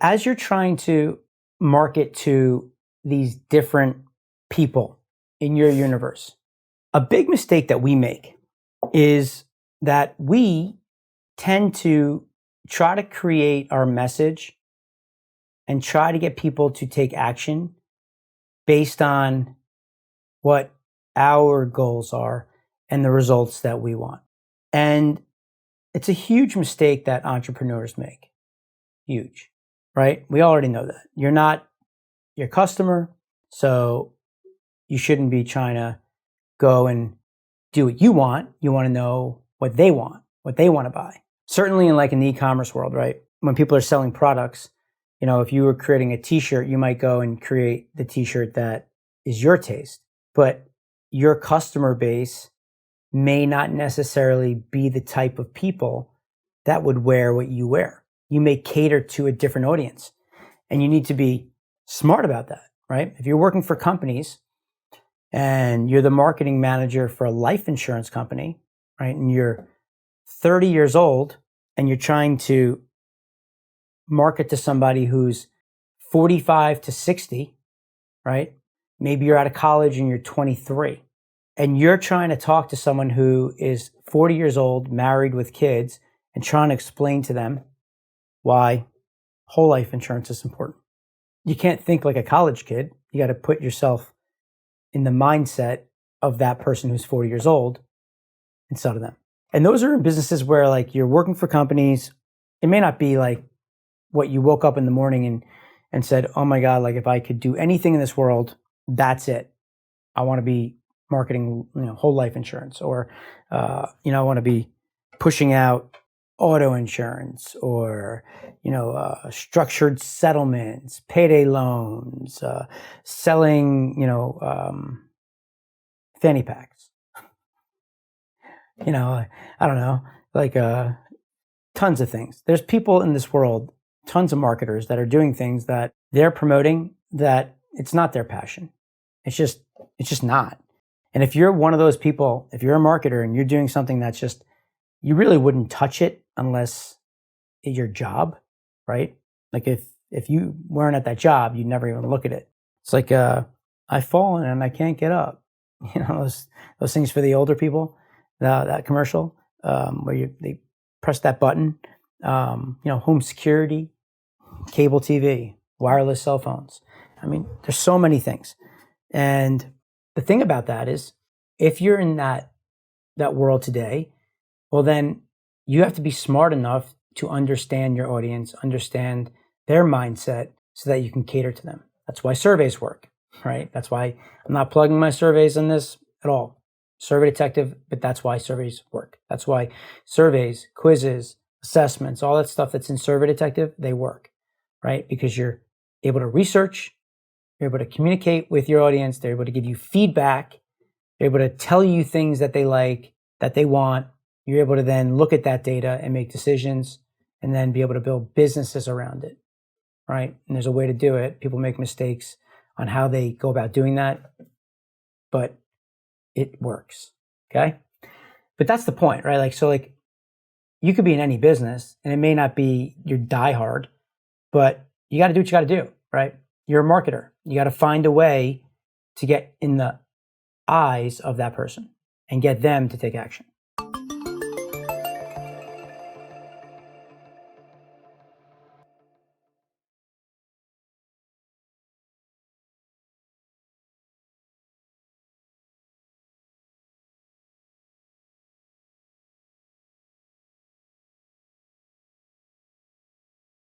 As you're trying to market to these different people in your universe, a big mistake that we make is that we tend to try to create our message and try to get people to take action based on what our goals are and the results that we want. And it's a huge mistake that entrepreneurs make. Huge, right? We already know that. You're not your customer, so you shouldn't be trying to go and do what you want. You want to know what they want to buy. Certainly in the e-commerce world, right? When people are selling products, if you were creating a t-shirt, you might go and create the t-shirt that is your taste, but your customer base may not necessarily be the type of people that would wear what you wear. You may cater to a different audience, and you need to be smart about that, right? If you're working for companies and you're the marketing manager for a life insurance company, right? And you're 30 years old and you're trying to market to somebody who's 45 to 60, right? Maybe you're out of college and you're 23 and you're trying to talk to someone who is 40 years old, married with kids, and trying to explain to them why whole life insurance is important. You can't think like a college kid. You got to put yourself in the mindset of that person who's 40 years old and sell to them. And those are in businesses where you're working for companies. It may not be what you woke up in the morning and said, oh my God, if I could do anything in this world, that's it. I want to be marketing, whole life insurance, or, I want to be pushing out auto insurance, or, structured settlements, payday loans, selling, fanny packs. I don't know, tons of things. There's people in this world, tons of marketers that are doing things that they're promoting that it's not their passion. It's just not. And if you're one of those people, if you're a marketer and you're doing something that's just, you really wouldn't touch it unless it's your job, right? If you weren't at that job, you'd never even look at it. It's I've fallen and I can't get up. Those things for the older people, that commercial where they press that button, home security, cable TV, wireless cell phones. I mean, there's so many things. And the thing about that is, if you're in that world today, well, then you have to be smart enough to understand your audience, understand their mindset so that you can cater to them. That's why surveys work, right? That's why I'm not plugging my surveys in this at all. Survey Detective, but that's why surveys work. That's why surveys, quizzes, assessments, all that stuff that's in Survey Detective, they work, right? Because you're able to research, you're able to communicate with your audience, they're able to give you feedback, they're able to tell you things that they like, that they want. You're able to then look at that data and make decisions and then be able to build businesses around it, right? And there's a way to do it. People make mistakes on how they go about doing that, but it works, okay? But that's the point, right? You could be in any business and it may not be your diehard, but you got to do what you got to do, right? You're a marketer. You got to find a way to get in the eyes of that person and get them to take action.